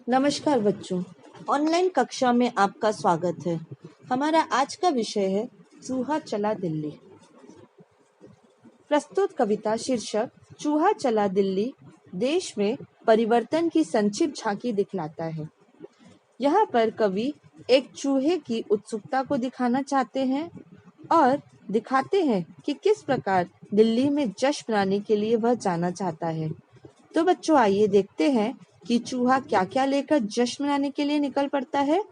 नमस्कार बच्चों, ऑनलाइन कक्षा में आपका स्वागत है। हमारा आज का विषय है चूहा चला दिल्ली। प्रस्तुत कविता शीर्षक चूहा चला दिल्ली देश में परिवर्तन की संक्षिप्त झांकी दिखलाता है। यहाँ पर कवि एक चूहे की उत्सुकता को दिखाना चाहते हैं और दिखाते हैं कि किस प्रकार दिल्ली में जश्न मनाने के लिए वह जाना चाहता है। तो बच्चों आइए देखते हैं कि चूहा क्या क्या लेकर जश्न मनाने के लिए निकल पड़ता है।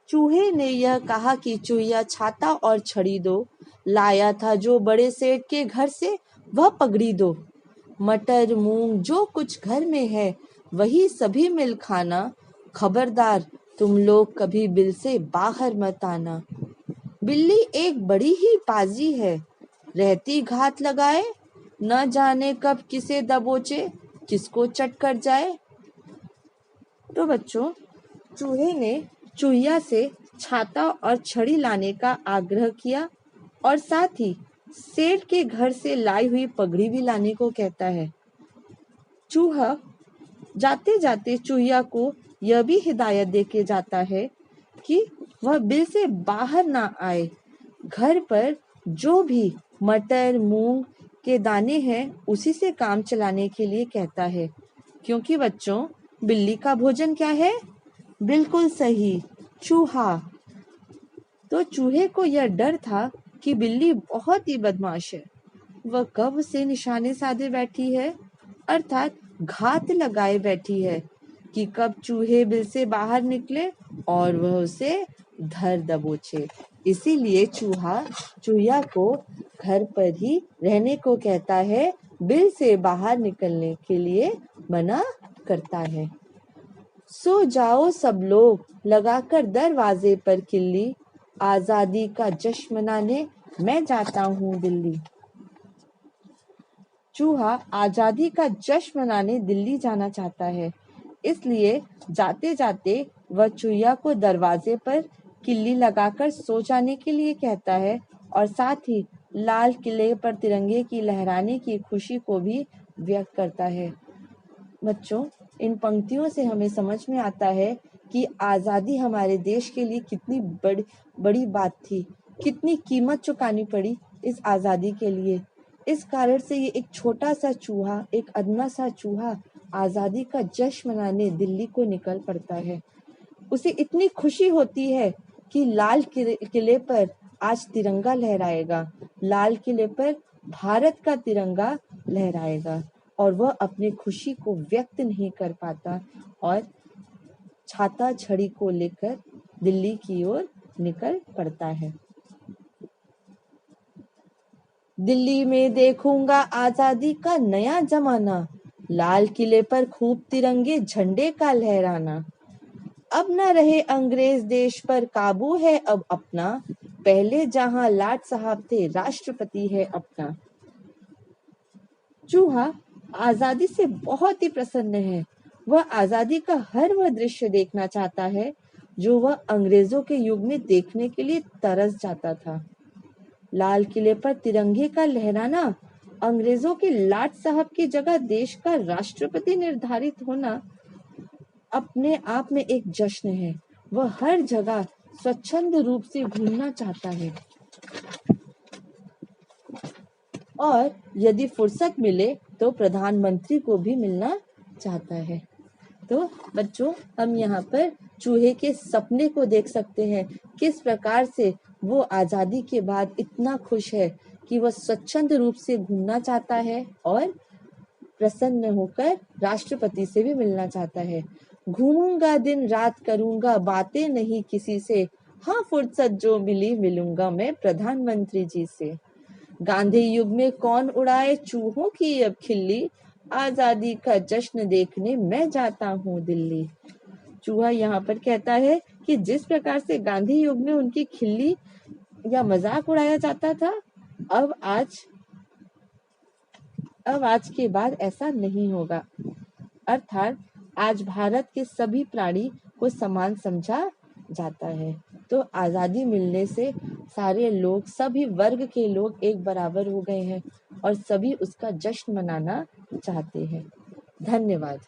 चूहे ने यह कहा कि चूहिया छाता और छड़ी दो, लाया था जो बड़े सेठ के घर से वह पगड़ी दो। मटर मूंग जो कुछ घर में है वही सभी मिल खाना, खबरदार तुम लोग कभी बिल से बाहर मत आना। बिल्ली एक बड़ी ही पाजी है, रहती घात लगाए, न जाने कब किसे दबोचे, किसको चट कर जाए। तो बच्चों चूहे ने चूहिया से छाता और छड़ी लाने का आग्रह किया और साथ ही सेठ के घर से लाई हुई पगड़ी भी लाने को कहता है। चूहा जाते जाते चूहिया को यह भी हिदायत देके जाता है कि वह बिल से बाहर ना आए। घर पर जो भी मटर मूंग के दाने हैं उसी से काम चलाने के लिए कहता है, क्योंकि बच्चों बिल्ली का भोजन क्या है? बिल्कुल सही, चूहा। तो चूहे को यह डर था कि बिल्ली बहुत ही बदमाश है। वह कब से निशाने साधे बैठी है, अर्थात घात लगाए बैठी है कि कब चूहे बिल से बाहर निकले और वह उसे धर दबोचे। इसीलिए चूहा चूहिया को घर पर ही रहने को कहता है, बिल से बाहर निकलने के लिए मना करता है। सो जाओ सब लोग, लगाकर दरवाजे पर किल्ली, आजादी का जश्न मनाने मैं जाता हूँ दिल्ली। चूहा आजादी का जश्न मनाने दिल्ली जाना चाहता है, इसलिए जाते जाते वह चूहिया को दरवाजे पर किल्ली लगाकर सो जाने के लिए कहता है और साथ ही लाल किले पर तिरंगे की लहराने की खुशी को भी व्यक्त करता है। बच्चों इन पंक्तियों से हमें समझ में आता है कि आज़ादी हमारे देश के लिए कितनी बड़ी बात थी, कितनी कीमत चुकानी पड़ी इस आज़ादी के लिए। इस कारण से ये एक छोटा सा चूहा, एक अदना सा चूहा आज़ादी का जश्न मनाने दिल्ली को निकल पड़ता है। उसे इतनी खुशी होती है कि लाल किले पर आज तिरंगा लहराएगा, लाल किले पर भारत का तिरंगा लहराएगा और वह अपनी खुशी को व्यक्त नहीं कर पाता और छाता छड़ी को लेकर दिल्ली की ओर निकल पड़ता है। दिल्ली में देखूंगा आजादी का नया जमाना, लाल किले पर खूब तिरंगे झंडे का लहराना। अब न रहे अंग्रेज देश पर काबू है अब अपना, पहले जहां लाट साहब थे राष्ट्रपति है अपना। चूहा आजादी से बहुत ही प्रसन्न है। वह आजादी का हर वह दृश्य देखना चाहता है जो वह अंग्रेजों के युग में देखने के लिए तरस जाता था। लाल किले पर तिरंगे का लहराना, अंग्रेजों के लाट साहब की जगह देश का राष्ट्रपति निर्धारित होना अपने आप में एक जश्न है। वह हर जगह स्वच्छंद रूप से घूमना चाहता है और यदि फुर्सत मिले तो प्रधानमंत्री को भी मिलना चाहता है। तो बच्चों हम यहाँ पर चूहे के सपने को देख सकते हैं, किस प्रकार से वो आजादी के बाद इतना खुश है कि वह स्वच्छंद रूप से घूमना चाहता है और प्रसन्न होकर राष्ट्रपति से भी मिलना चाहता है। घूमूंगा दिन रात करूंगा बातें नहीं किसी से, हाँ फुर्सत जो मिली मिलूंगा मैं प्रधानमंत्री जी से। गांधी युग में कौन उड़ाए चूहों की अब खिल्ली, आजादी का जश्न देखने मैं जाता हूँ दिल्ली। चूहा यहाँ पर कहता है कि जिस प्रकार से गांधी युग में उनकी खिल्ली या मजाक उड़ाया जाता था, अब आज के बाद ऐसा नहीं होगा। अर्थात आज भारत के सभी प्राणी को समान समझा जाता है। तो आजादी मिलने से सारे लोग, सभी वर्ग के लोग एक बराबर हो गए हैं और सभी उसका जश्न मनाना चाहते हैं। धन्यवाद।